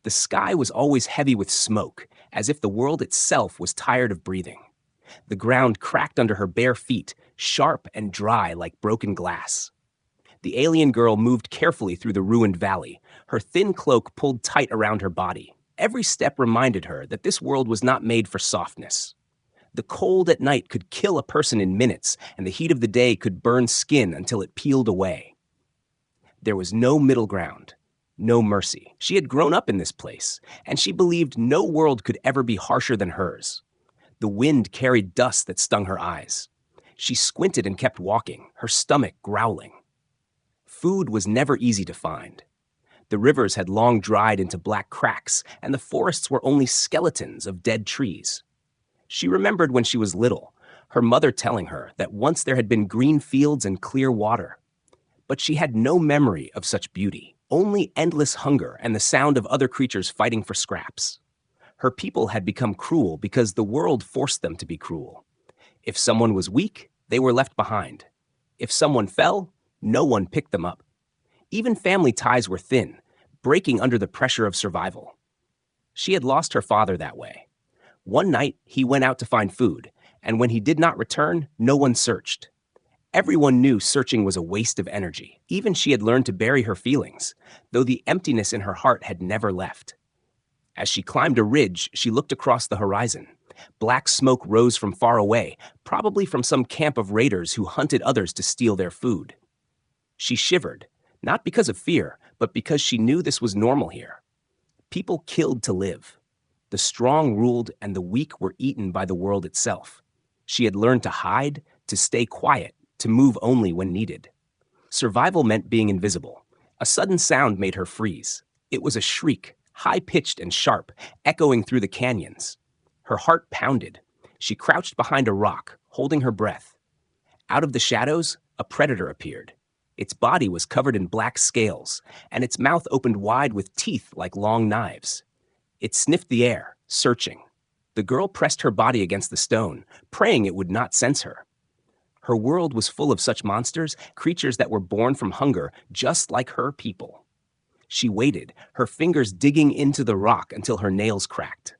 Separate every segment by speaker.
Speaker 1: The sky was always heavy with smoke, as if the world itself was tired of breathing. The ground cracked under her bare feet, sharp and dry like broken glass. The alien girl moved carefully through the ruined valley, her thin cloak pulled tight around her body. Every step reminded her that this world was not made for softness. The cold at night could kill a person in minutes, and the heat of the day could burn skin until it peeled away. There was no middle ground, no mercy. She had grown up in this place, and she believed no world could ever be harsher than hers. The wind carried dust that stung her eyes. She squinted and kept walking, her stomach growling. Food was never easy to find. The rivers had long dried into black cracks, and the forests were only skeletons of dead trees. She remembered when she was little, her mother telling her that once there had been green fields and clear water. But she had no memory of such beauty, only endless hunger and the sound of other creatures fighting for scraps. Her people had become cruel because the world forced them to be cruel. If someone was weak, they were left behind. If someone fell, no one picked them up. Even family ties were thin, breaking under the pressure of survival. She had lost her father that way. One night, he went out to find food, and when he did not return, no one searched. Everyone knew searching was a waste of energy. Even she had learned to bury her feelings, though the emptiness in her heart had never left. As she climbed a ridge, she looked across the horizon. Black smoke rose from far away, probably from some camp of raiders who hunted others to steal their food. She shivered, not because of fear, but because she knew this was normal here. People killed to live. The strong ruled and the weak were eaten by the world itself. She had learned to hide, to stay quiet, to move only when needed. Survival meant being invisible. A sudden sound made her freeze. It was a shriek, high-pitched and sharp, echoing through the canyons. Her heart pounded. She crouched behind a rock, holding her breath. Out of the shadows, a predator appeared. Its body was covered in black scales, and its mouth opened wide with teeth like long knives. It sniffed the air, searching. The girl pressed her body against the stone, praying it would not sense her. Her world was full of such monsters, creatures that were born from hunger, just like her people. She waited, her fingers digging into the rock until her nails cracked.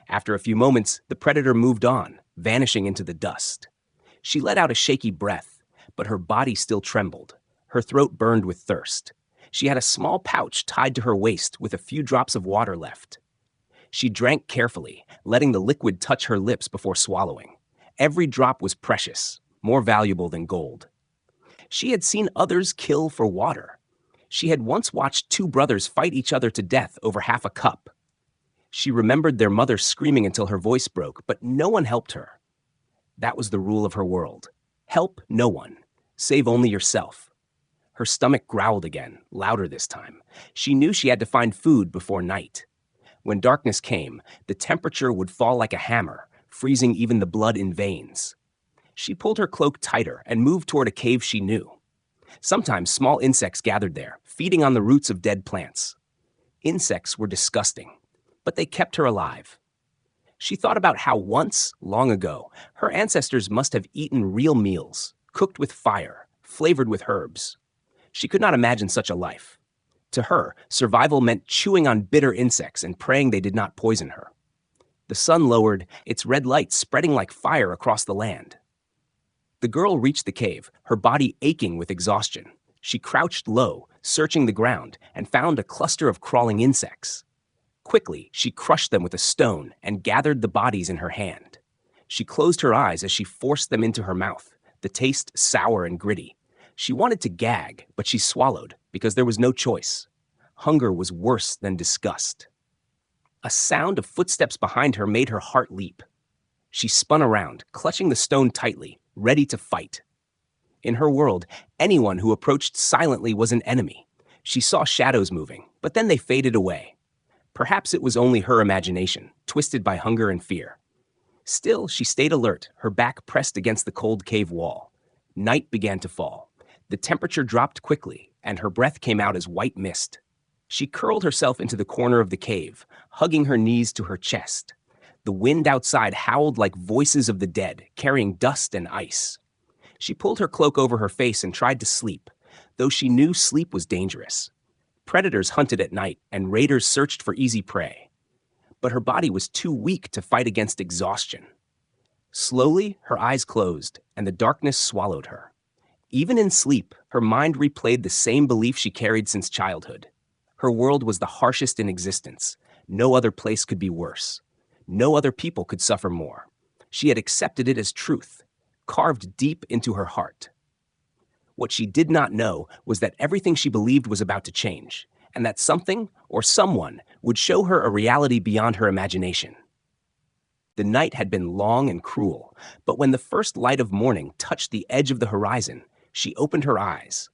Speaker 1: After a few moments, the predator moved on, vanishing into the dust. She let out a shaky breath, but her body still trembled. Her throat burned with thirst. She had a small pouch tied to her waist with a few drops of water left. She drank carefully, letting the liquid touch her lips before swallowing. Every drop was precious, more valuable than gold. She had seen others kill for water. She had once watched two brothers fight each other to death over half a cup. She remembered their mother screaming until her voice broke, but no one helped her. That was the rule of her world. Help no one. Save only yourself. Her stomach growled again, louder this time. She knew she had to find food before night. When darkness came, the temperature would fall like a hammer, freezing even the blood in veins. She pulled her cloak tighter and moved toward a cave she knew. Sometimes small insects gathered there, feeding on the roots of dead plants. Insects were disgusting, but they kept her alive. She thought about how once, long ago, her ancestors must have eaten real meals, cooked with fire, flavored with herbs. She could not imagine such a life. To her, survival meant chewing on bitter insects and praying they did not poison her. The sun lowered, its red light spreading like fire across the land. The girl reached the cave, her body aching with exhaustion. She crouched low, searching the ground, and found a cluster of crawling insects. Quickly, she crushed them with a stone and gathered the bodies in her hand. She closed her eyes as she forced them into her mouth, the taste sour and gritty. She wanted to gag, but she swallowed because there was no choice. Hunger was worse than disgust. A sound of footsteps behind her made her heart leap. She spun around, clutching the stone tightly, ready to fight. In her world, anyone who approached silently was an enemy. She saw shadows moving, but then they faded away. Perhaps it was only her imagination, twisted by hunger and fear. Still, she stayed alert, her back pressed against the cold cave wall. Night began to fall. The temperature dropped quickly, and her breath came out as white mist. She curled herself into the corner of the cave, hugging her knees to her chest. The wind outside howled like voices of the dead, carrying dust and ice. She pulled her cloak over her face and tried to sleep, though she knew sleep was dangerous. Predators hunted at night, and raiders searched for easy prey. But her body was too weak to fight against exhaustion. Slowly, her eyes closed, and the darkness swallowed her. Even in sleep, her mind replayed the same belief she carried since childhood. Her world was the harshest in existence. No other place could be worse. No other people could suffer more. She had accepted it as truth, carved deep into her heart. What she did not know was that everything she believed was about to change, and that something or someone would show her a reality beyond her imagination. The night had been long and cruel, but when the first light of morning touched the edge of the horizon, she opened her eyes.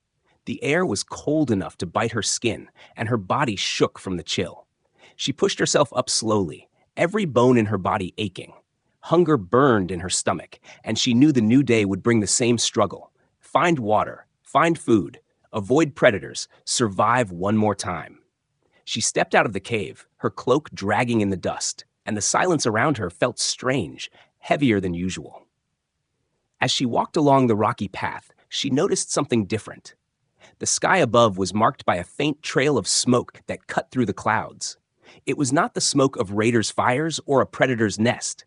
Speaker 1: The air was cold enough to bite her skin, and her body shook from the chill. She pushed herself up slowly, every bone in her body aching. Hunger burned in her stomach, and she knew the new day would bring the same struggle. Find water, find food, avoid predators, survive one more time. She stepped out of the cave, her cloak dragging in the dust, and the silence around her felt strange, heavier than usual. As she walked along the rocky path, she noticed something different. The sky above was marked by a faint trail of smoke that cut through the clouds. It was not the smoke of raiders' fires or a predator's nest.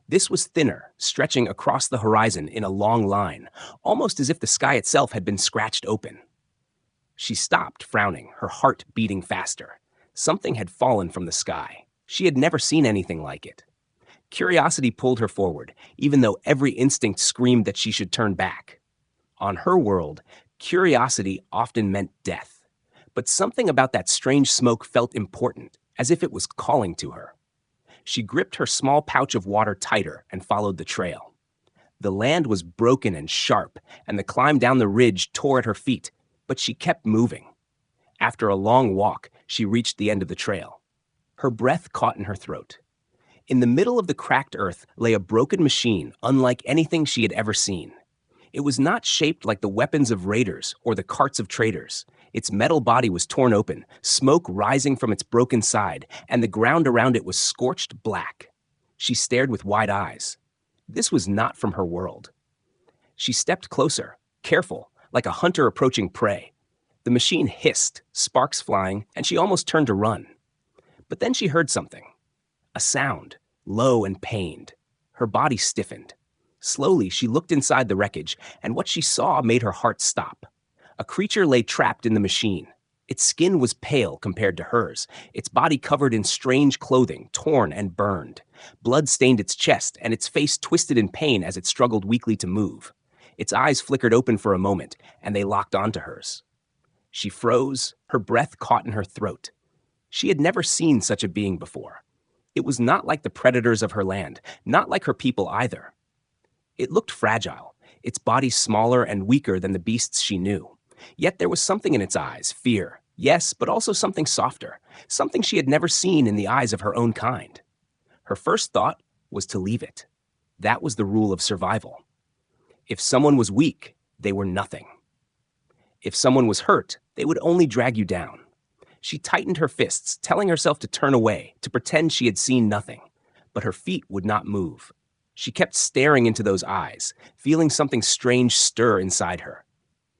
Speaker 1: This was thinner, stretching across the horizon in a long line, almost as if the sky itself had been scratched open. She stopped, frowning, her heart beating faster. Something had fallen from the sky. She had never seen anything like it. Curiosity pulled her forward, even though every instinct screamed that she should turn back. On her world, curiosity often meant death. But something about that strange smoke felt important, as if it was calling to her. She gripped her small pouch of water tighter and followed the trail. The land was broken and sharp, and the climb down the ridge tore at her feet, but she kept moving. After a long walk, she reached the end of the trail. Her breath caught in her throat. In the middle of the cracked earth lay a broken machine unlike anything she had ever seen. It was not shaped like the weapons of raiders or the carts of traders. Its metal body was torn open, smoke rising from its broken side, and the ground around it was scorched black. She stared with wide eyes. This was not from her world. She stepped closer, careful, like a hunter approaching prey. The machine hissed, sparks flying, and she almost turned to run. But then she heard something. A sound, low and pained. Her body stiffened. Slowly, she looked inside the wreckage, and what she saw made her heart stop. A creature lay trapped in the machine. Its skin was pale compared to hers, its body covered in strange clothing, torn and burned. Blood stained its chest, and its face twisted in pain as it struggled weakly to move. Its eyes flickered open for a moment, and they locked onto hers. She froze, her breath caught in her throat. She had never seen such a being before. It was not like the predators of her land, not like her people either. It looked fragile, its body smaller and weaker than the beasts she knew. Yet there was something in its eyes, fear, yes, but also something softer, something she had never seen in the eyes of her own kind. Her first thought was to leave it. That was the rule of survival. If someone was weak, they were nothing. If someone was hurt, they would only drag you down. She tightened her fists, telling herself to turn away, to pretend she had seen nothing. But her feet would not move. She kept staring into those eyes, feeling something strange stir inside her.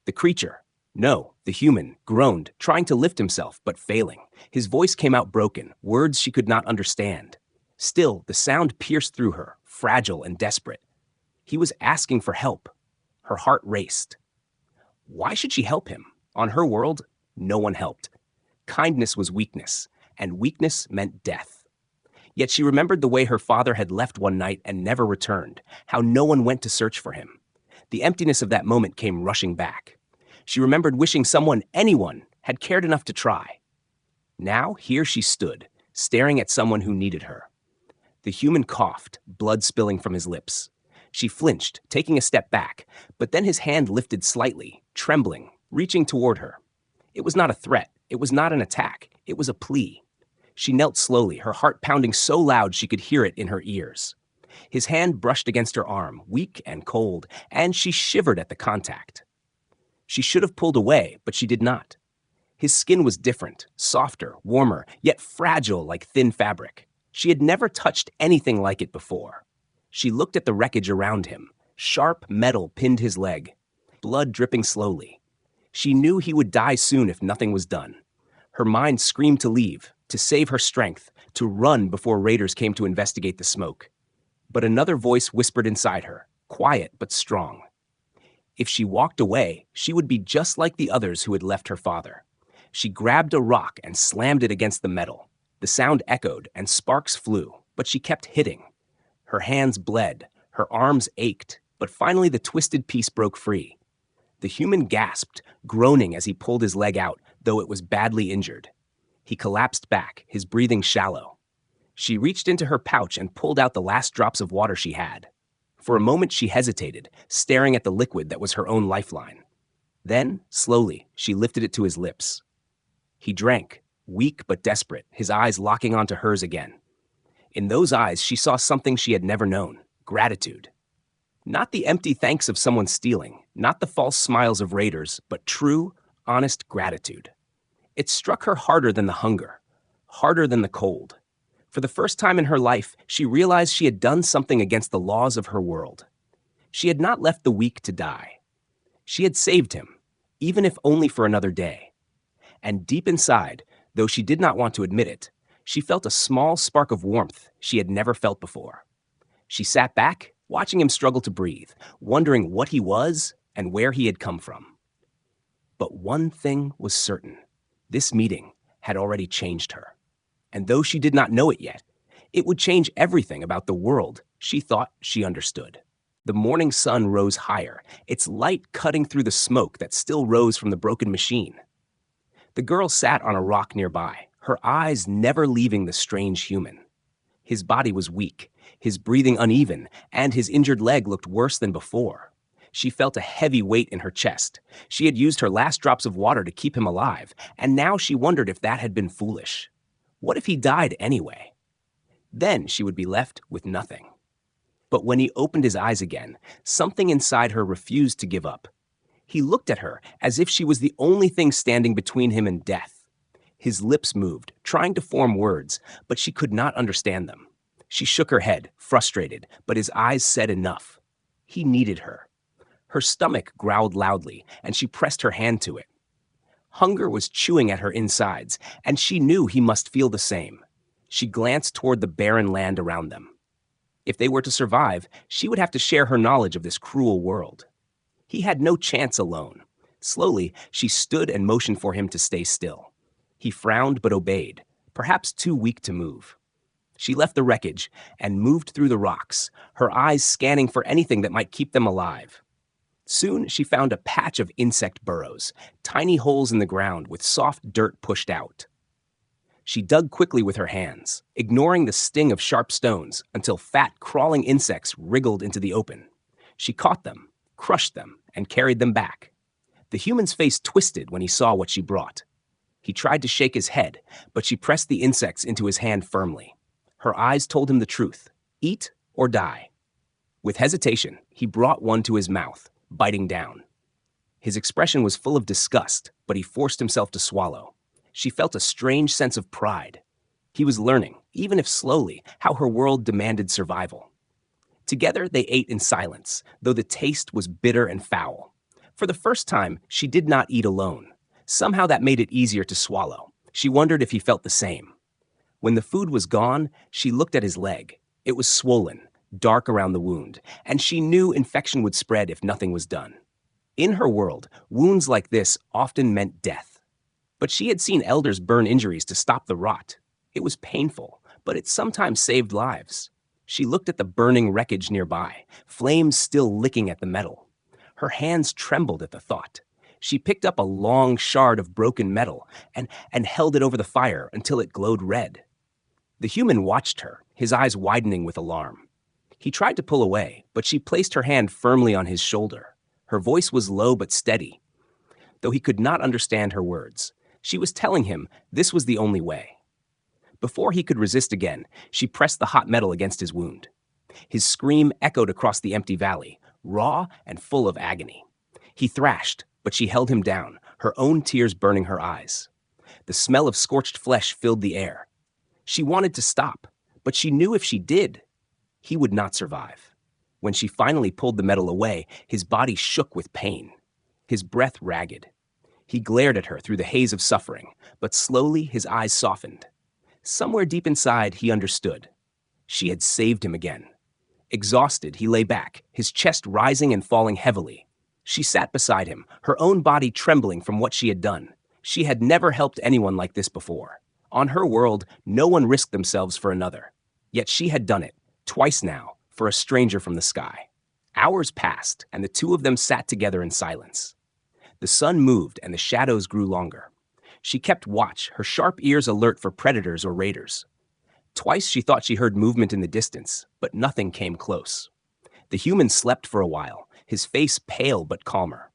Speaker 1: The creature, no, the human, groaned, trying to lift himself, but failing. His voice came out broken, words she could not understand. Still, the sound pierced through her, fragile and desperate. He was asking for help. Her heart raced. Why should she help him? On her world, no one helped. Kindness was weakness, and weakness meant death. Yet she remembered the way her father had left one night and never returned, how no one went to search for him. The emptiness of that moment came rushing back. She remembered wishing someone, anyone, had cared enough to try. Now, here she stood, staring at someone who needed her. The human coughed, blood spilling from his lips. She flinched, taking a step back, but then his hand lifted slightly, trembling, reaching toward her. It was not a threat. It was not an attack. It was a plea. She knelt slowly, her heart pounding so loud she could hear it in her ears. His hand brushed against her arm, weak and cold, and she shivered at the contact. She should have pulled away, but she did not. His skin was different, softer, warmer, yet fragile like thin fabric. She had never touched anything like it before. She looked at the wreckage around him. Sharp metal pinned his leg, blood dripping slowly. She knew he would die soon if nothing was done. Her mind screamed to leave, to save her strength, to run before raiders came to investigate the smoke. But another voice whispered inside her, quiet but strong. If she walked away, she would be just like the others who had left her father. She grabbed a rock and slammed it against the metal. The sound echoed and sparks flew, but she kept hitting. Her hands bled, her arms ached, but finally the twisted piece broke free. The human gasped, groaning as he pulled his leg out, though it was badly injured. He collapsed back, his breathing shallow. She reached into her pouch and pulled out the last drops of water she had. For a moment she hesitated, staring at the liquid that was her own lifeline. Then, slowly, she lifted it to his lips. He drank, weak but desperate, his eyes locking onto hers again. In those eyes, she saw something she had never known: gratitude. Not the empty thanks of someone stealing, not the false smiles of raiders, but true, honest gratitude. It struck her harder than the hunger, harder than the cold. For the first time in her life, she realized she had done something against the laws of her world. She had not left the weak to die. She had saved him, even if only for another day. And deep inside, though she did not want to admit it, she felt a small spark of warmth she had never felt before. She sat back, watching him struggle to breathe, wondering what he was and where he had come from. But one thing was certain: this meeting had already changed her. And though she did not know it yet, it would change everything about the world she thought she understood. The morning sun rose higher, its light cutting through the smoke that still rose from the broken machine. The girl sat on a rock nearby, her eyes never leaving the strange human. His body was weak, his breathing uneven, and his injured leg looked worse than before. She felt a heavy weight in her chest. She had used her last drops of water to keep him alive, and now she wondered if that had been foolish. What if he died anyway? Then she would be left with nothing. But when he opened his eyes again, something inside her refused to give up. He looked at her as if she was the only thing standing between him and death. His lips moved, trying to form words, but she could not understand them. She shook her head, frustrated, but his eyes said enough. He needed her. Her stomach growled loudly, and she pressed her hand to it. Hunger was chewing at her insides, and she knew he must feel the same. She glanced toward the barren land around them. If they were to survive, she would have to share her knowledge of this cruel world. He had no chance alone. Slowly, she stood and motioned for him to stay still. He frowned but obeyed, perhaps too weak to move. She left the wreckage and moved through the rocks, her eyes scanning for anything that might keep them alive. Soon she found a patch of insect burrows, tiny holes in the ground with soft dirt pushed out. She dug quickly with her hands, ignoring the sting of sharp stones until fat, crawling insects wriggled into the open. She caught them, crushed them, and carried them back. The human's face twisted when he saw what she brought. He tried to shake his head, but she pressed the insects into his hand firmly. Her eyes told him the truth: eat or die. With hesitation, he brought one to his mouth, biting down. His expression was full of disgust, but he forced himself to swallow. She felt a strange sense of pride. He was learning, even if slowly, how her world demanded survival. Together they ate in silence, though the taste was bitter and foul. For the first time, she did not eat alone. Somehow that made it easier to swallow. She wondered if he felt the same. When the food was gone, she looked at his leg. It was swollen, dark around the wound, and she knew infection would spread if nothing was done. In her world, wounds like this often meant death. But she had seen elders burn injuries to stop the rot. It was painful, but it sometimes saved lives. She looked at the burning wreckage nearby, flames still licking at the metal. Her hands trembled at the thought. She picked up a long shard of broken metal and held it over the fire until it glowed red. The human watched her, his eyes widening with alarm. He tried to pull away, but she placed her hand firmly on his shoulder. Her voice was low but steady. Though he could not understand her words, she was telling him this was the only way. Before he could resist again, she pressed the hot metal against his wound. His scream echoed across the empty valley, raw and full of agony. He thrashed, but she held him down, her own tears burning her eyes. The smell of scorched flesh filled the air. She wanted to stop, but she knew if she did, he would not survive. When she finally pulled the metal away, his body shook with pain, his breath ragged. He glared at her through the haze of suffering, but slowly his eyes softened. Somewhere deep inside, he understood. She had saved him again. Exhausted, he lay back, his chest rising and falling heavily. She sat beside him, her own body trembling from what she had done. She had never helped anyone like this before. On her world, no one risked themselves for another. Yet she had done it, twice now, for a stranger from the sky. Hours passed, and the two of them sat together in silence. The sun moved, and the shadows grew longer. She kept watch, her sharp ears alert for predators or raiders. Twice she thought she heard movement in the distance, but nothing came close. The human slept for a while, his face pale but calmer.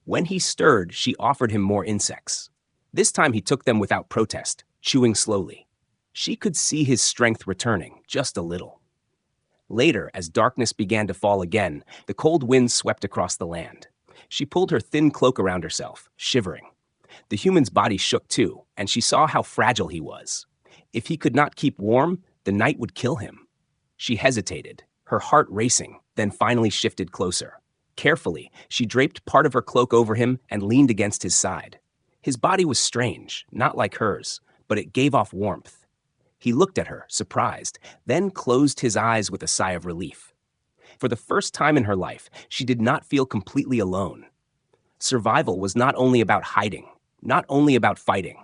Speaker 1: When he stirred, she offered him more insects. This time he took them without protest, chewing slowly. She could see his strength returning, just a little. Later, as darkness began to fall again, the cold wind swept across the land. She pulled her thin cloak around herself, shivering. The human's body shook too, and she saw how fragile he was. If he could not keep warm, the night would kill him. She hesitated, her heart racing, then finally shifted closer. Carefully, she draped part of her cloak over him and leaned against his side. His body was strange, not like hers, but it gave off warmth. He looked at her, surprised, then closed his eyes with a sigh of relief. For the first time in her life, she did not feel completely alone. Survival was not only about hiding, not only about fighting.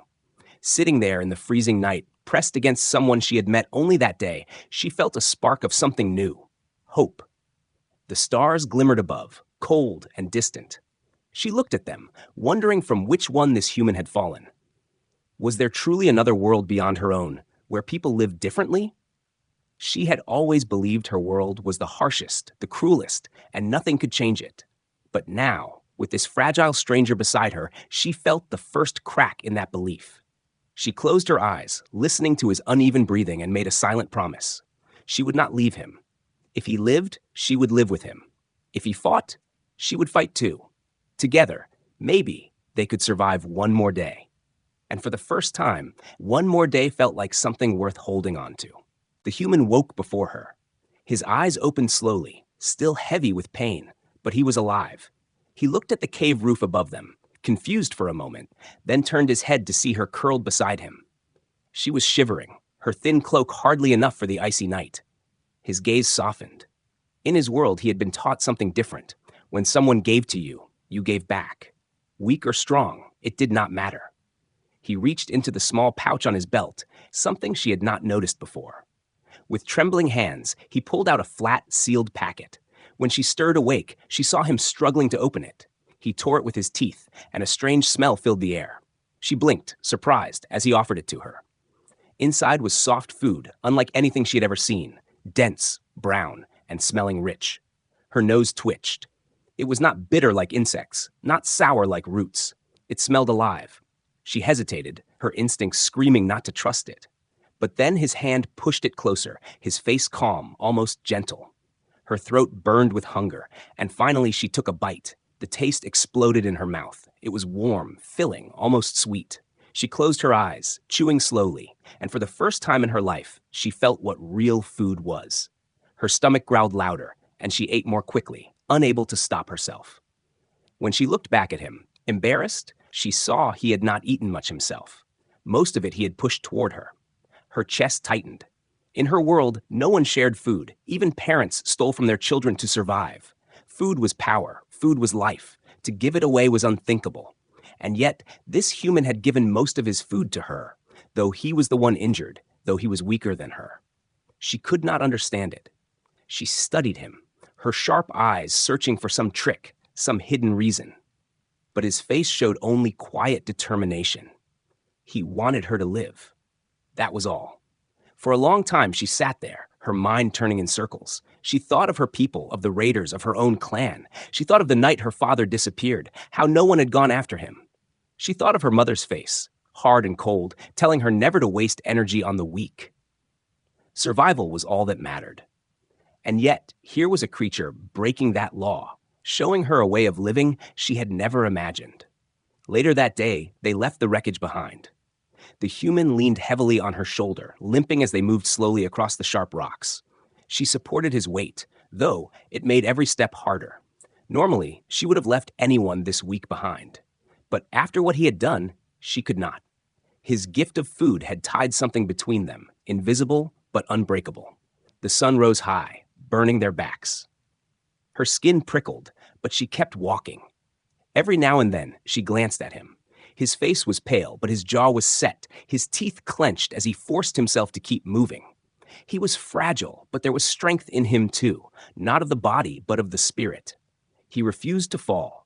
Speaker 1: Sitting there in the freezing night, pressed against someone she had met only that day, she felt a spark of something new, hope. The stars glimmered above, cold and distant. She looked at them, wondering from which one this human had fallen. Was there truly another world beyond her own, where people lived differently? She had always believed her world was the harshest, the cruelest, and nothing could change it. But now, with this fragile stranger beside her, she felt the first crack in that belief. She closed her eyes, listening to his uneven breathing, and made a silent promise. She would not leave him. If he lived, she would live with him. If he fought, she would fight too. Together, maybe they could survive one more day. And for the first time, one more day felt like something worth holding on to. The human woke before her. His eyes opened slowly, still heavy with pain, but he was alive. He looked at the cave roof above them, confused for a moment, then turned his head to see her curled beside him. She was shivering, her thin cloak hardly enough for the icy night. His gaze softened. In his world, he had been taught something different. When someone gave to you, you gave back. Weak or strong, it did not matter. He reached into the small pouch on his belt, something she had not noticed before. With trembling hands, he pulled out a flat, sealed packet. When she stirred awake, she saw him struggling to open it. He tore it with his teeth, and a strange smell filled the air. She blinked, surprised, as he offered it to her. Inside was soft food, unlike anything she had ever seen, dense, brown, and smelling rich. Her nose twitched. It was not bitter like insects, not sour like roots. It smelled alive. She hesitated, her instincts screaming not to trust it. But then his hand pushed it closer, his face calm, almost gentle. Her throat burned with hunger, and finally she took a bite. The taste exploded in her mouth. It was warm, filling, almost sweet. She closed her eyes, chewing slowly, and for the first time in her life, she felt what real food was. Her stomach growled louder, and she ate more quickly, unable to stop herself. When she looked back at him, embarrassed, she saw he had not eaten much himself. Most of it he had pushed toward her. Her chest tightened. In her world, no one shared food. Even parents stole from their children to survive. Food was power. Food was life. To give it away was unthinkable. And yet, this human had given most of his food to her, though he was the one injured, though he was weaker than her. She could not understand it. She studied him, her sharp eyes searching for some trick, some hidden reason. But his face showed only quiet determination. He wanted her to live. That was all. For a long time, she sat there, her mind turning in circles. She thought of her people, of the raiders, of her own clan. She thought of the night her father disappeared, how no one had gone after him. She thought of her mother's face, hard and cold, telling her never to waste energy on the weak. Survival was all that mattered. And yet, here was a creature breaking that law, showing her a way of living she had never imagined. Later that day, they left the wreckage behind. The human leaned heavily on her shoulder, limping as they moved slowly across the sharp rocks. She supported his weight, though it made every step harder. Normally, she would have left anyone this weak behind. But after what he had done, she could not. His gift of food had tied something between them, invisible but unbreakable. The sun rose high, burning their backs. Her skin prickled, but she kept walking. Every now and then, she glanced at him. His face was pale, but his jaw was set, his teeth clenched as he forced himself to keep moving. He was fragile, but there was strength in him too, not of the body, but of the spirit. He refused to fall.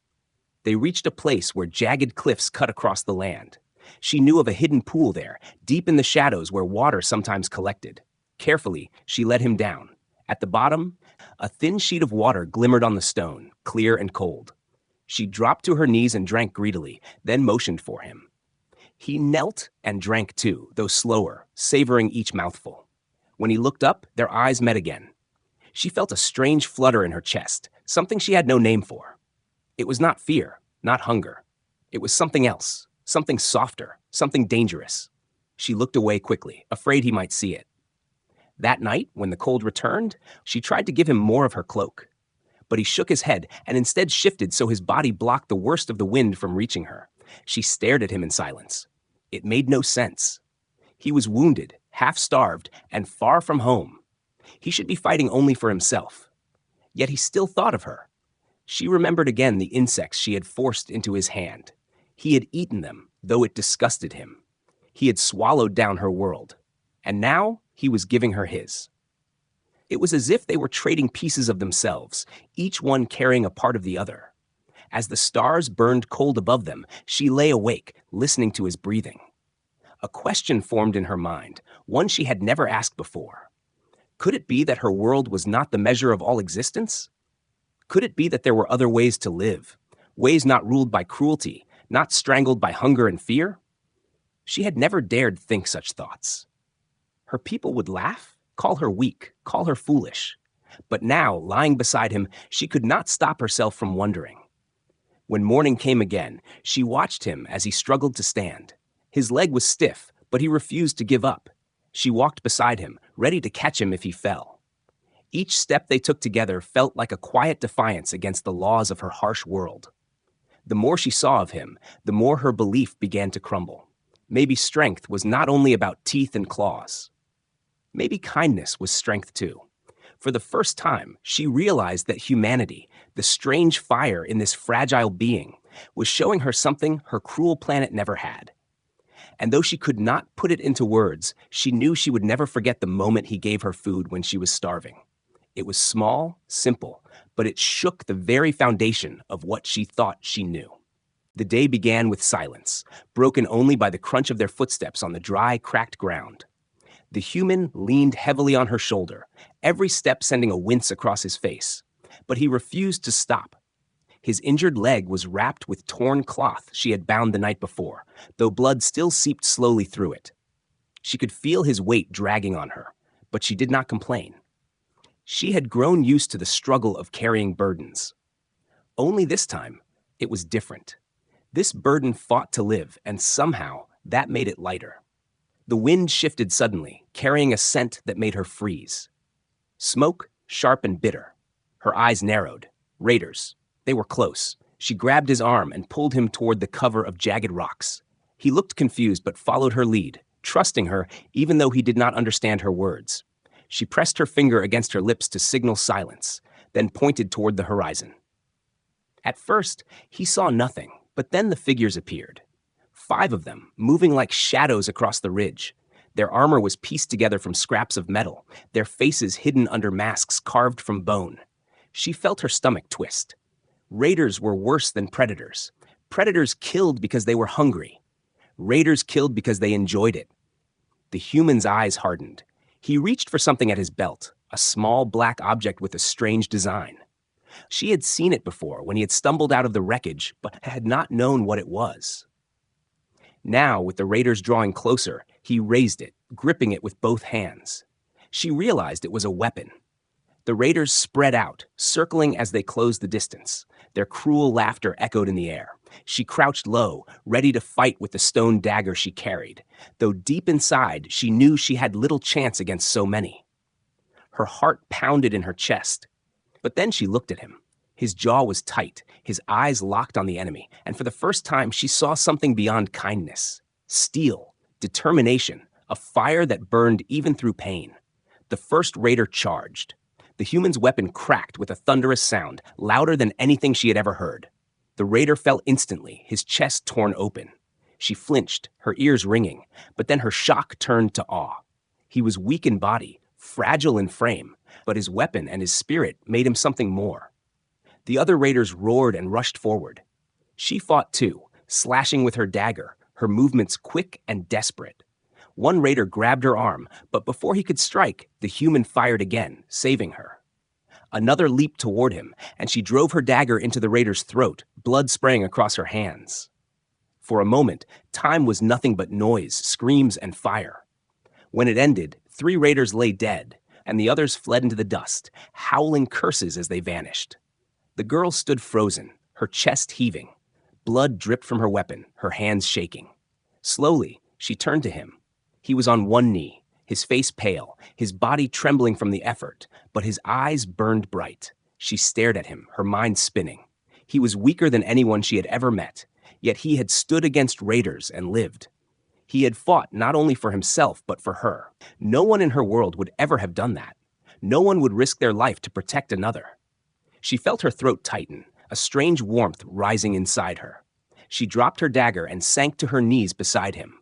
Speaker 1: They reached a place where jagged cliffs cut across the land. She knew of a hidden pool there, deep in the shadows where water sometimes collected. Carefully, she led him down. At the bottom, a thin sheet of water glimmered on the stone, clear and cold. She dropped to her knees and drank greedily, then motioned for him. He knelt and drank too, though slower, savoring each mouthful. When he looked up, their eyes met again. She felt a strange flutter in her chest, something she had no name for. It was not fear, not hunger. It was something else, something softer, something dangerous. She looked away quickly, afraid he might see it. That night, when the cold returned, she tried to give him more of her cloak. But he shook his head and instead shifted so his body blocked the worst of the wind from reaching her. She stared at him in silence. It made no sense. He was wounded, half-starved, and far from home. He should be fighting only for himself. Yet he still thought of her. She remembered again the insects she had forced into his hand. He had eaten them, though it disgusted him. He had swallowed down her world. And now he was giving her his. It was as if they were trading pieces of themselves, each one carrying a part of the other. As the stars burned cold above them, she lay awake, listening to his breathing. A question formed in her mind, one she had never asked before. Could it be that her world was not the measure of all existence? Could it be that there were other ways to live, ways not ruled by cruelty, not strangled by hunger and fear? She had never dared think such thoughts. Her people would laugh, call her weak, call her foolish. But now, lying beside him, she could not stop herself from wondering. When morning came again, she watched him as he struggled to stand. His leg was stiff, but he refused to give up. She walked beside him, ready to catch him if he fell. Each step they took together felt like a quiet defiance against the laws of her harsh world. The more she saw of him, the more her belief began to crumble. Maybe strength was not only about teeth and claws. Maybe kindness was strength too. For the first time, she realized that humanity, the strange fire in this fragile being, was showing her something her cruel planet never had. And though she could not put it into words, she knew she would never forget the moment he gave her food when she was starving. It was small, simple, but it shook the very foundation of what she thought she knew. The day began with silence, broken only by the crunch of their footsteps on the dry, cracked ground. The human leaned heavily on her shoulder, every step sending a wince across his face. But he refused to stop. His injured leg was wrapped with torn cloth she had bound the night before, though blood still seeped slowly through it. She could feel his weight dragging on her, but she did not complain. She had grown used to the struggle of carrying burdens. Only this time, it was different. This burden fought to live, and somehow that made it lighter. The wind shifted suddenly, carrying a scent that made her freeze. Smoke, sharp and bitter. Her eyes narrowed. Raiders. They were close. She grabbed his arm and pulled him toward the cover of jagged rocks. He looked confused but followed her lead, trusting her even though he did not understand her words. She pressed her finger against her lips to signal silence, then pointed toward the horizon. At first, he saw nothing, but then the figures appeared. 5 of them, moving like shadows across the ridge. Their armor was pieced together from scraps of metal, their faces hidden under masks carved from bone. She felt her stomach twist. Raiders were worse than predators. Predators killed because they were hungry. Raiders killed because they enjoyed it. The human's eyes hardened. He reached for something at his belt, a small black object with a strange design. She had seen it before when he had stumbled out of the wreckage, but had not known what it was. Now, with the raiders drawing closer, he raised it, gripping it with both hands. She realized it was a weapon. The raiders spread out, circling as they closed the distance. Their cruel laughter echoed in the air. She crouched low, ready to fight with the stone dagger she carried, though deep inside she knew she had little chance against so many. Her heart pounded in her chest. But then she looked at him. His jaw was tight, his eyes locked on the enemy, and for the first time she saw something beyond kindness. Steel, determination, a fire that burned even through pain. The first raider charged. The human's weapon cracked with a thunderous sound, louder than anything she had ever heard. The raider fell instantly, his chest torn open. She flinched, her ears ringing, but then her shock turned to awe. He was weak in body, fragile in frame, but his weapon and his spirit made him something more. The other raiders roared and rushed forward. She fought too, slashing with her dagger, her movements quick and desperate. One raider grabbed her arm, but before he could strike, the human fired again, saving her. Another leaped toward him, and she drove her dagger into the raider's throat, blood spraying across her hands. For a moment, time was nothing but noise, screams, and fire. When it ended, 3 raiders lay dead, and the others fled into the dust, howling curses as they vanished. The girl stood frozen, her chest heaving. Blood dripped from her weapon, her hands shaking. Slowly, she turned to him. He was on one knee, his face pale, his body trembling from the effort, but his eyes burned bright. She stared at him, her mind spinning. He was weaker than anyone she had ever met, yet he had stood against raiders and lived. He had fought not only for himself, but for her. No one in her world would ever have done that. No one would risk their life to protect another. She felt her throat tighten, a strange warmth rising inside her. She dropped her dagger and sank to her knees beside him.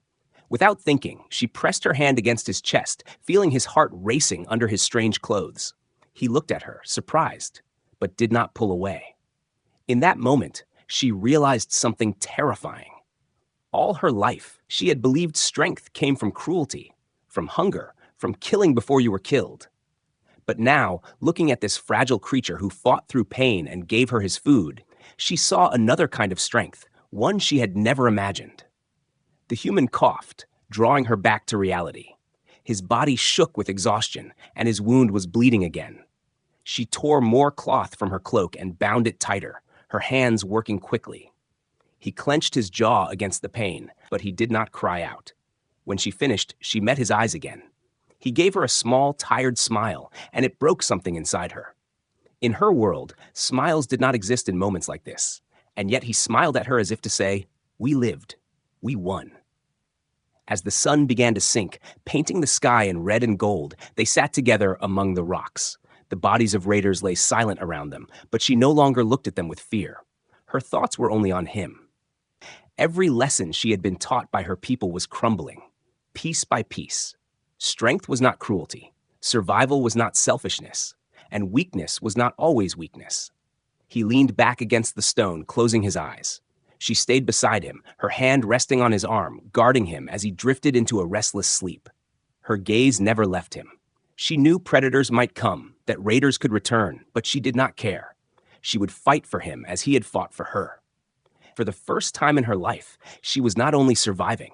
Speaker 1: Without thinking, she pressed her hand against his chest, feeling his heart racing under his strange clothes. He looked at her, surprised, but did not pull away. In that moment, she realized something terrifying. All her life, she had believed strength came from cruelty, from hunger, from killing before you were killed. But now, looking at this fragile creature who fought through pain and gave her his food, she saw another kind of strength, one she had never imagined. The human coughed, drawing her back to reality. His body shook with exhaustion, and his wound was bleeding again. She tore more cloth from her cloak and bound it tighter, her hands working quickly. He clenched his jaw against the pain, but he did not cry out. When she finished, she met his eyes again. He gave her a small, tired smile, and it broke something inside her. In her world, smiles did not exist in moments like this, and yet he smiled at her as if to say, "We lived. We won." As the sun began to sink, painting the sky in red and gold, they sat together among the rocks. The bodies of raiders lay silent around them, but she no longer looked at them with fear. Her thoughts were only on him. Every lesson she had been taught by her people was crumbling, piece by piece. Strength was not cruelty, survival was not selfishness, and weakness was not always weakness. He leaned back against the stone, closing his eyes. She stayed beside him, her hand resting on his arm, guarding him as he drifted into a restless sleep. Her gaze never left him. She knew predators might come, that raiders could return, but she did not care. She would fight for him as he had fought for her. For the first time in her life, she was not only surviving,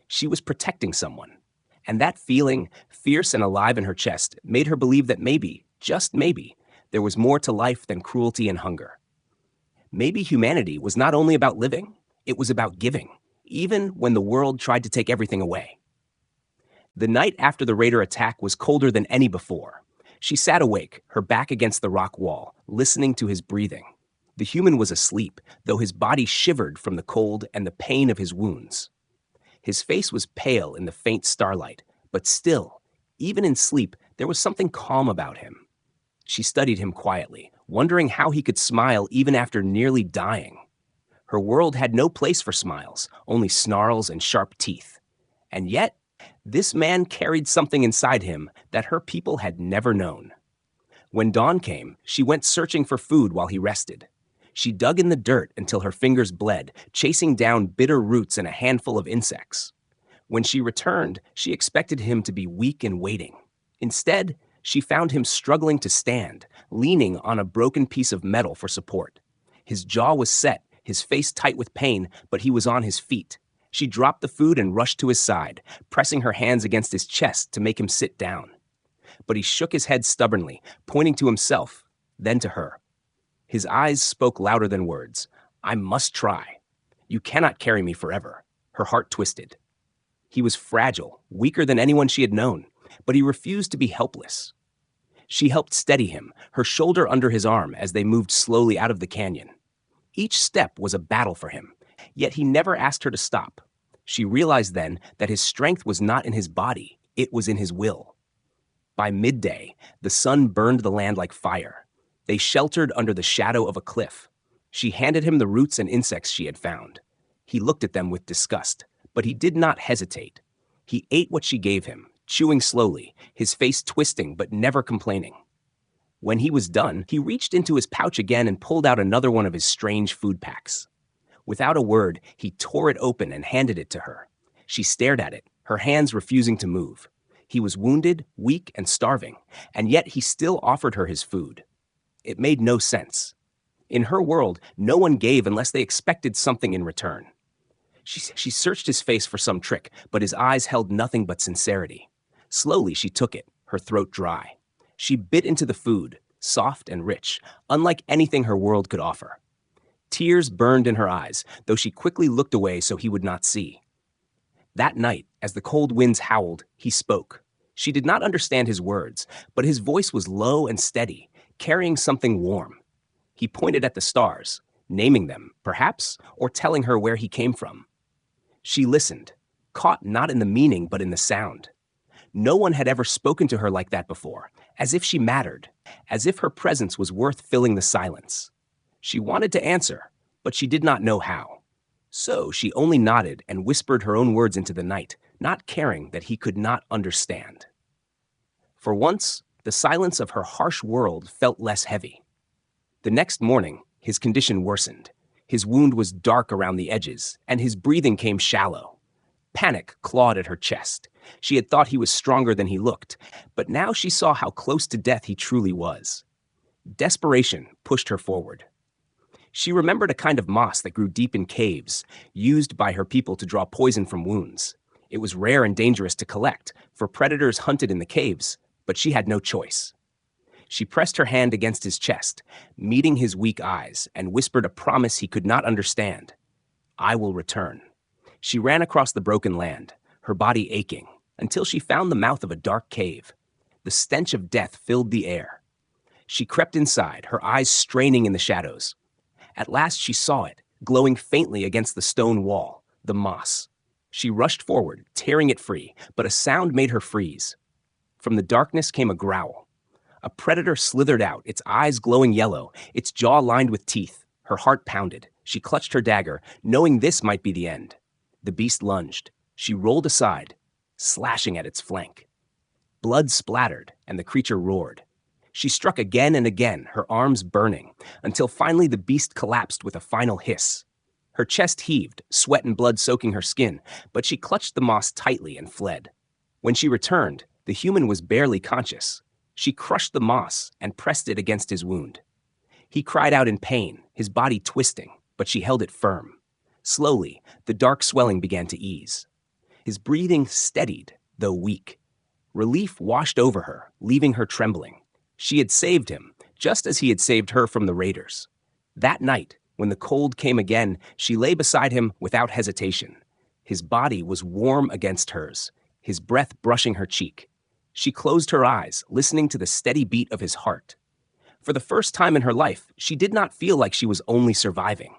Speaker 1: she was protecting someone. And that feeling, fierce and alive in her chest, made her believe that maybe, just maybe, there was more to life than cruelty and hunger. Maybe humanity was not only about living, it was about giving, even when the world tried to take everything away. The night after the raider attack was colder than any before. She sat awake, her back against the rock wall, listening to his breathing. The human was asleep, though his body shivered from the cold and the pain of his wounds. His face was pale in the faint starlight, but still, even in sleep, there was something calm about him. She studied him quietly, wondering how he could smile even after nearly dying. Her world had no place for smiles, only snarls and sharp teeth. And yet, this man carried something inside him that her people had never known. When dawn came, she went searching for food while he rested. She dug in the dirt until her fingers bled, chasing down bitter roots and a handful of insects. When she returned, she expected him to be weak and waiting. Instead, she found him struggling to stand, leaning on a broken piece of metal for support. His jaw was set, his face tight with pain, but he was on his feet. She dropped the food and rushed to his side, pressing her hands against his chest to make him sit down. But he shook his head stubbornly, pointing to himself, then to her. His eyes spoke louder than words. "I must try. You cannot carry me forever." Her heart twisted. He was fragile, weaker than anyone she had known, but he refused to be helpless. She helped steady him, her shoulder under his arm as they moved slowly out of the canyon. Each step was a battle for him, yet he never asked her to stop. She realized then that his strength was not in his body, it was in his will. By midday, the sun burned the land like fire. They sheltered under the shadow of a cliff. She handed him the roots and insects she had found. He looked at them with disgust, but he did not hesitate. He ate what she gave him, chewing slowly, his face twisting but never complaining. When he was done, he reached into his pouch again and pulled out another one of his strange food packs. Without a word, he tore it open and handed it to her. She stared at it, her hands refusing to move. He was wounded, weak, and starving, and yet he still offered her his food. It made no sense. In her world, no one gave unless they expected something in return. She searched his face for some trick, but his eyes held nothing but sincerity. Slowly she took it, her throat dry. She bit into the food, soft and rich, unlike anything her world could offer. Tears burned in her eyes, though she quickly looked away so he would not see. That night, as the cold winds howled, he spoke. She did not understand his words, but his voice was low and steady, carrying something warm. He pointed at the stars, naming them, perhaps, or telling her where he came from. She listened, caught not in the meaning but in the sound. No one had ever spoken to her like that before, as if she mattered, as if her presence was worth filling the silence. She wanted to answer, but she did not know how. So she only nodded and whispered her own words into the night, not caring that he could not understand. For once, the silence of her harsh world felt less heavy. The next morning, his condition worsened. His wound was dark around the edges, and his breathing came shallow. Panic clawed at her chest. She had thought he was stronger than he looked, but now she saw how close to death he truly was. Desperation pushed her forward. She remembered a kind of moss that grew deep in caves, used by her people to draw poison from wounds. It was rare and dangerous to collect, for predators hunted in the caves, but she had no choice. She pressed her hand against his chest, meeting his weak eyes, and whispered a promise he could not understand. "I will return." She ran across the broken land, her body aching, until she found the mouth of a dark cave. The stench of death filled the air. She crept inside, her eyes straining in the shadows. At last she saw it, glowing faintly against the stone wall, the moss. She rushed forward, tearing it free, but a sound made her freeze. From the darkness came a growl. A predator slithered out, its eyes glowing yellow, its jaw lined with teeth. Her heart pounded. She clutched her dagger, knowing this might be the end. The beast lunged. She rolled aside, slashing at its flank. Blood splattered, and the creature roared. She struck again and again, her arms burning, until finally the beast collapsed with a final hiss. Her chest heaved, sweat and blood soaking her skin, but she clutched the moss tightly and fled. When she returned, the human was barely conscious. She crushed the moss and pressed it against his wound. He cried out in pain, his body twisting, but she held it firm. Slowly, the dark swelling began to ease. His breathing steadied, though weak. Relief washed over her, leaving her trembling. She had saved him, just as he had saved her from the raiders. That night, when the cold came again, she lay beside him without hesitation. His body was warm against hers, his breath brushing her cheek. She closed her eyes, listening to the steady beat of his heart. For the first time in her life, she did not feel like she was only surviving.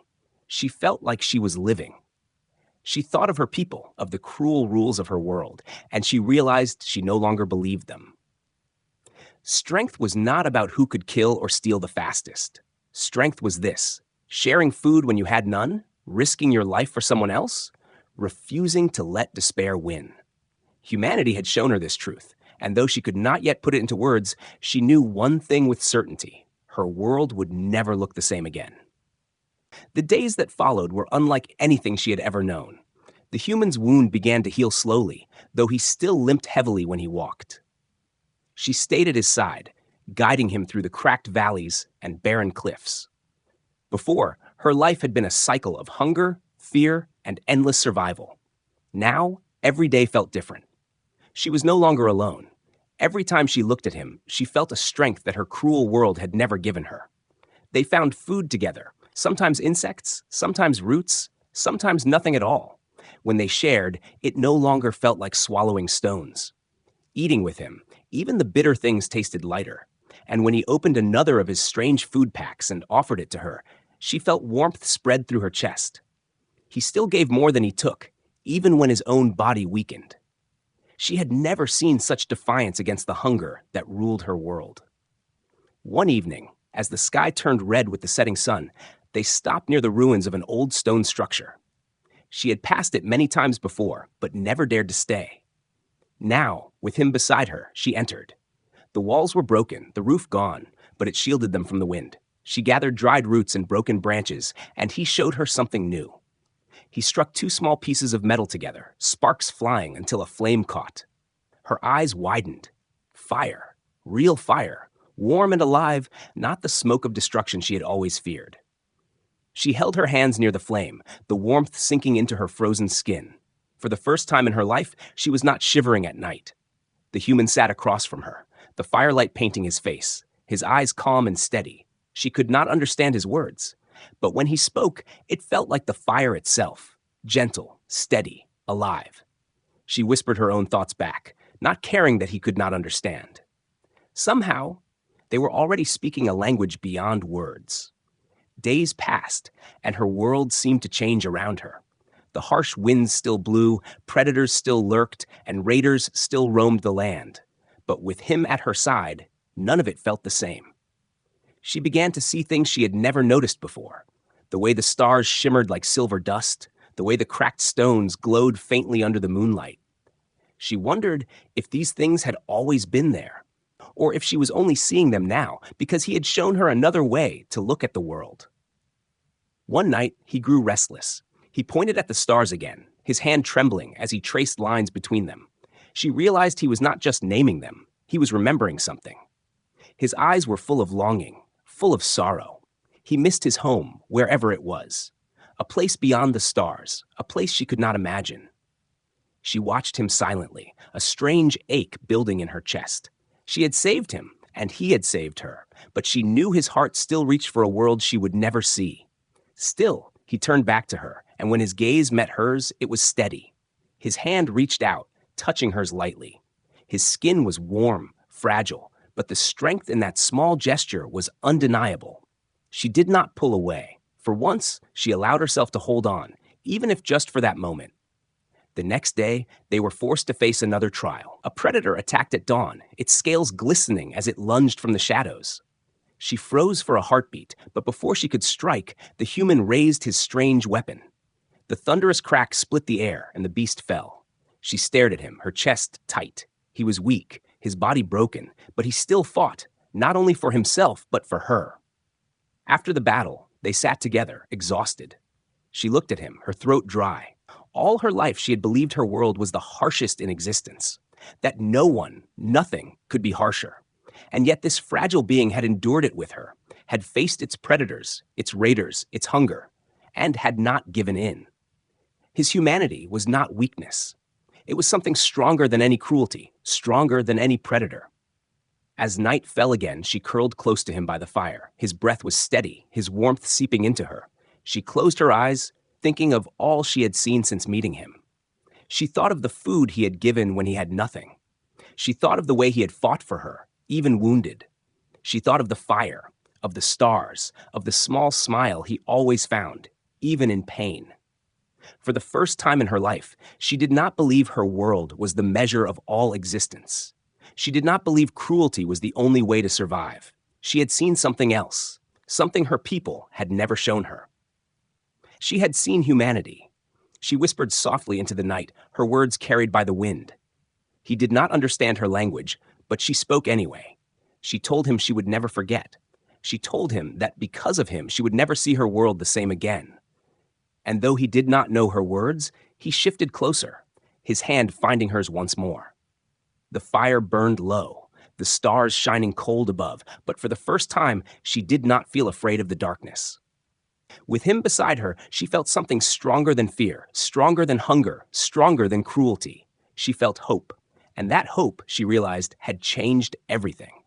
Speaker 1: She felt like she was living. She thought of her people, of the cruel rules of her world, and she realized she no longer believed them. Strength was not about who could kill or steal the fastest. Strength was this: sharing food when you had none, risking your life for someone else, refusing to let despair win. Humanity had shown her this truth, and though she could not yet put it into words, she knew one thing with certainty: her world would never look the same again. The days that followed were unlike anything she had ever known. The human's wound began to heal slowly, though he still limped heavily when he walked. She stayed at his side, guiding him through the cracked valleys and barren cliffs. Before, her life had been a cycle of hunger, fear, and endless survival. Now, every day felt different. She was no longer alone. Every time she looked at him, she felt a strength that her cruel world had never given her. They found food together, sometimes insects, sometimes roots, sometimes nothing at all. When they shared, it no longer felt like swallowing stones. Eating with him, even the bitter things tasted lighter. And when he opened another of his strange food packs and offered it to her, she felt warmth spread through her chest. He still gave more than he took, even when his own body weakened. She had never seen such defiance against the hunger that ruled her world. One evening, as the sky turned red with the setting sun, they stopped near the ruins of an old stone structure. She had passed it many times before, but never dared to stay. Now, with him beside her, she entered. The walls were broken, the roof gone, but it shielded them from the wind. She gathered dried roots and broken branches, and he showed her something new. He struck two small pieces of metal together, sparks flying until a flame caught. Her eyes widened. Fire, real fire, warm and alive, not the smoke of destruction she had always feared. She held her hands near the flame, the warmth sinking into her frozen skin. For the first time in her life, she was not shivering at night. The human sat across from her, the firelight painting his face, his eyes calm and steady. She could not understand his words, but when he spoke, it felt like the fire itself, gentle, steady, alive. She whispered her own thoughts back, not caring that he could not understand. Somehow, they were already speaking a language beyond words. Days passed, and her world seemed to change around her. The harsh winds still blew, predators still lurked, and raiders still roamed the land. But with him at her side, none of it felt the same. She began to see things she had never noticed before. The way the stars shimmered like silver dust, the way the cracked stones glowed faintly under the moonlight. She wondered if these things had always been there, or if she was only seeing them now because he had shown her another way to look at the world. One night, he grew restless. He pointed at the stars again, his hand trembling as he traced lines between them. She realized he was not just naming them, he was remembering something. His eyes were full of longing, full of sorrow. He missed his home, wherever it was. A place beyond the stars, a place she could not imagine. She watched him silently, a strange ache building in her chest. She had saved him, and he had saved her, but she knew his heart still reached for a world she would never see. Still, he turned back to her, and when his gaze met hers, it was steady. His hand reached out, touching hers lightly. His skin was warm, fragile, but the strength in that small gesture was undeniable. She did not pull away. For once, she allowed herself to hold on, even if just for that moment. The next day, they were forced to face another trial. A predator attacked at dawn, its scales glistening as it lunged from the shadows. She froze for a heartbeat, but before she could strike, the human raised his strange weapon. The thunderous crack split the air, and the beast fell. She stared at him, her chest tight. He was weak, his body broken, but he still fought, not only for himself, but for her. After the battle, they sat together, exhausted. She looked at him, her throat dry. All her life she had believed her world was the harshest in existence, that no one, nothing, could be harsher. And yet this fragile being had endured it with her, had faced its predators, its raiders, its hunger, and had not given in. His humanity was not weakness. It was something stronger than any cruelty, stronger than any predator. As night fell again, she curled close to him by the fire. His breath was steady, his warmth seeping into her. She closed her eyes, thinking of all she had seen since meeting him. She thought of the food he had given when he had nothing. She thought of the way he had fought for her, even wounded. She thought of the fire, of the stars, of the small smile he always found, even in pain. For the first time in her life, she did not believe her world was the measure of all existence. She did not believe cruelty was the only way to survive. She had seen something else, something her people had never shown her. She had seen humanity. She whispered softly into the night, her words carried by the wind. He did not understand her language, but she spoke anyway. She told him she would never forget. She told him that because of him, she would never see her world the same again. And though he did not know her words, he shifted closer, his hand finding hers once more. The fire burned low, the stars shining cold above, but for the first time, she did not feel afraid of the darkness. With him beside her, she felt something stronger than fear, stronger than hunger, stronger than cruelty. She felt hope, and that hope, she realized, had changed everything.